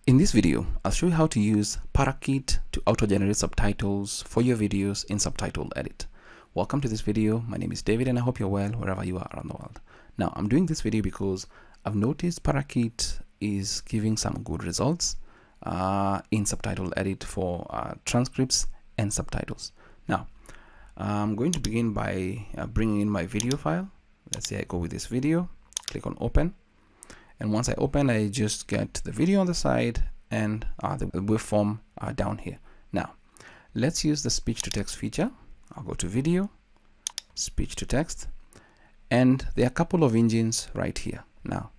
In this video, I'll show you how to use Parakeet to auto-generate subtitles for your videos in Subtitle Edit. Welcome to this video. My name is David and I hope you're well wherever you are around the world. Now, I'm doing this video because I've noticed Parakeet is giving some good results in Subtitle Edit for transcripts and subtitles. Now, I'm going to begin by bringing in my video file. Let's say I go with this video, click on Open. And once I open, I just get the video on the side and the waveform down here. Now, let's use the speech to text feature. I'll go to video, speech to text, and there are a couple of engines right here. Now,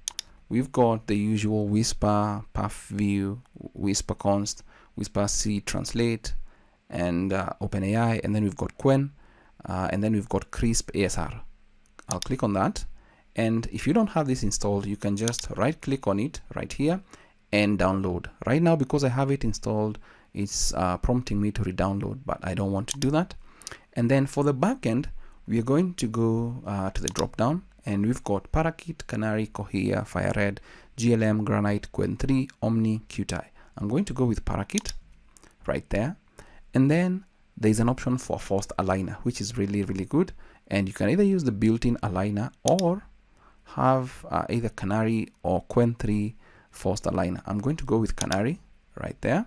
we've got the usual Whisper, Puff View, Whisper Const, Whisper C Translate, and OpenAI, and then we've got Qwen, and then we've got Crisp ASR. I'll click on that. And if you don't have this installed, you can just right click on it right here and download. Right now, because I have it installed, it's prompting me to re-download, but I don't want to do that. And then for the backend, we are going to go to the drop down, and we've got Parakeet, Canary, Cohere, FireRed, GLM, Granite, Qwen 3, Omni, Qt. I'm going to go with Parakeet right there. And then there's an option for forced aligner, which is really, really good. And you can either use the built-in aligner or have either Canary or Qwen 3 forced aligner. I'm going to go with Canary right there,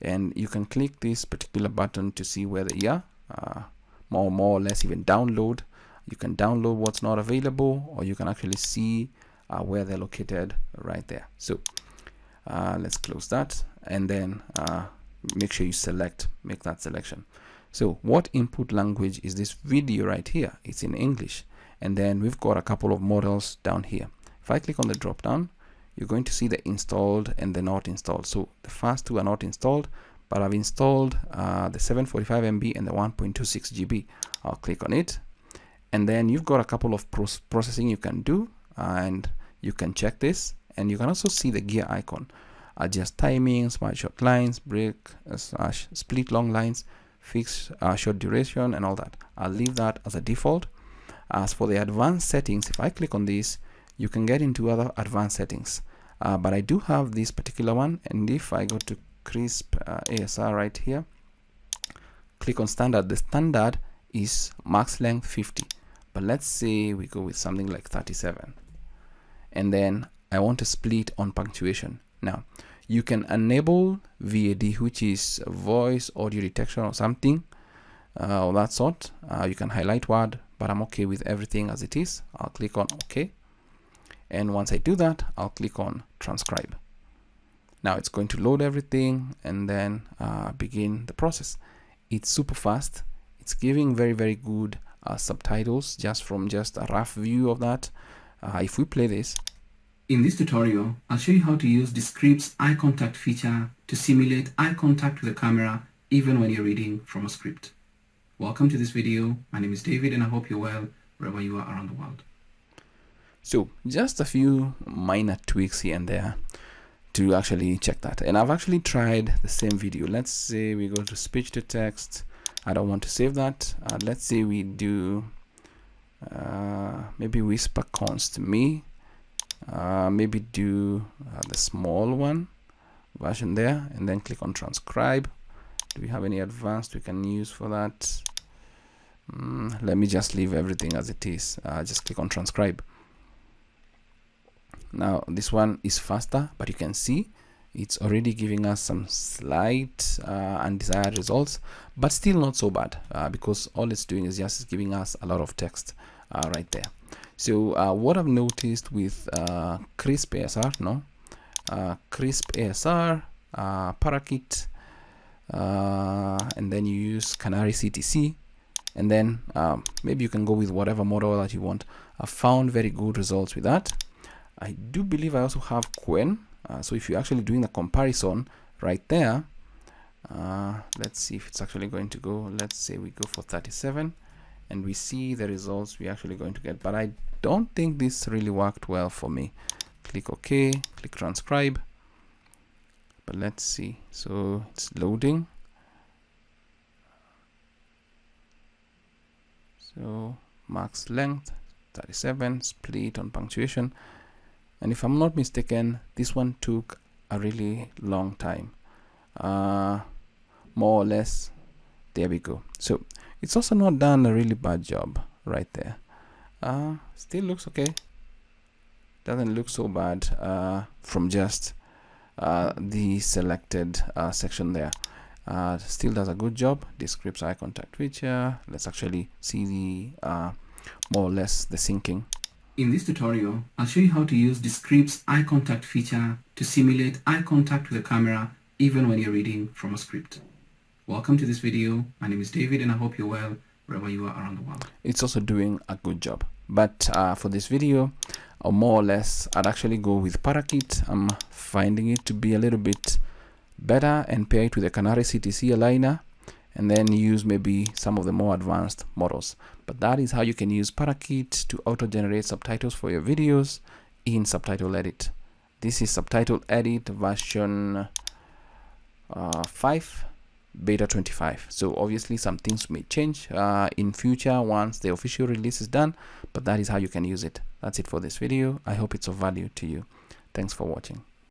and you can click this particular button to see where they are, more or less even download. You can download what's not available, or you can actually see where they're located right there. So let's close that, and then make sure you make that selection. So what input language is this video right here? It's in English. And then we've got a couple of models down here. If I click on the drop down, you're going to see the installed and the not installed. So the first two are not installed, but I've installed the 745 MB and the 1.26 GB. I'll click on it. And then you've got a couple of processing you can do, and you can check this. And you can also see the gear icon. Adjust timing, smart short lines, break, split long lines, fix short duration, and all that. I'll leave that as a default. As for the advanced settings, if I click on this, you can get into other advanced settings. But I do have this particular one, and if I go to Crisp ASR right here, click on standard. The standard is max length 50, but let's say we go with something like 37. And then I want to split on punctuation. Now, you can enable VAD, which is voice audio detection or something of that sort. You can highlight word, but I'm okay with everything as it is. I'll click on OK. And once I do that, I'll click on transcribe. Now it's going to load everything and then begin the process. It's super fast. It's giving very, very good subtitles just from a rough view of that. If we play this. In this tutorial, I'll show you how to use the script's eye contact feature to simulate eye contact with the camera even when you're reading from a script. Welcome to this video. My name is David and I hope you're well wherever you are around the world. So just a few minor tweaks here and there to actually check that. And I've actually tried the same video. Let's say we go to speech to text. I don't want to save that. Let's say we do maybe Whisper Const me. Maybe do the small one version there, and then click on transcribe. Do we have any advanced we can use for that? Let me just leave everything as it is. Just click on transcribe. Now this one is faster, but you can see it's already giving us some slight undesired results, but still not so bad because all it's doing is just giving us a lot of text right there. So what I've noticed with Crisp ASR, Crisp ASR, Parakeet, and then you use Canary CTC, and then maybe you can go with whatever model that you want. I found very good results with that. I do believe I also have Qwen. So if you're actually doing the comparison right there, let's see if it's actually going to go. Let's say we go for 37 and we see the results we're actually going to get, but I don't think this really worked well for me. Click OK, click transcribe, but let's see. So it's loading. So max length 37, split on punctuation, and if I'm not mistaken, this one took a really long time. More or less, there we go. So it's also not done a really bad job right there. Still looks okay. Doesn't look so bad from just the selected section there. Still does a good job. Describes eye contact feature. Let's actually see the more or less the syncing. In this tutorial, I'll show you how to use Describes eye contact feature to simulate eye contact with the camera even when you're reading from a script. Welcome to this video. My name is David and I hope you're well wherever you are around the world. It's also doing a good job. But for this video, or more or less, I'd actually go with Parakeet. I'm finding it to be a little bit better, and pair it with a Canary CTC aligner, and then use maybe some of the more advanced models. But that is how you can use Parakeet to auto-generate subtitles for your videos in Subtitle Edit. This is Subtitle Edit version 5, beta 25. So obviously some things may change in future once the official release is done, but that is how you can use it. That's it for this video. I hope it's of value to you. Thanks for watching.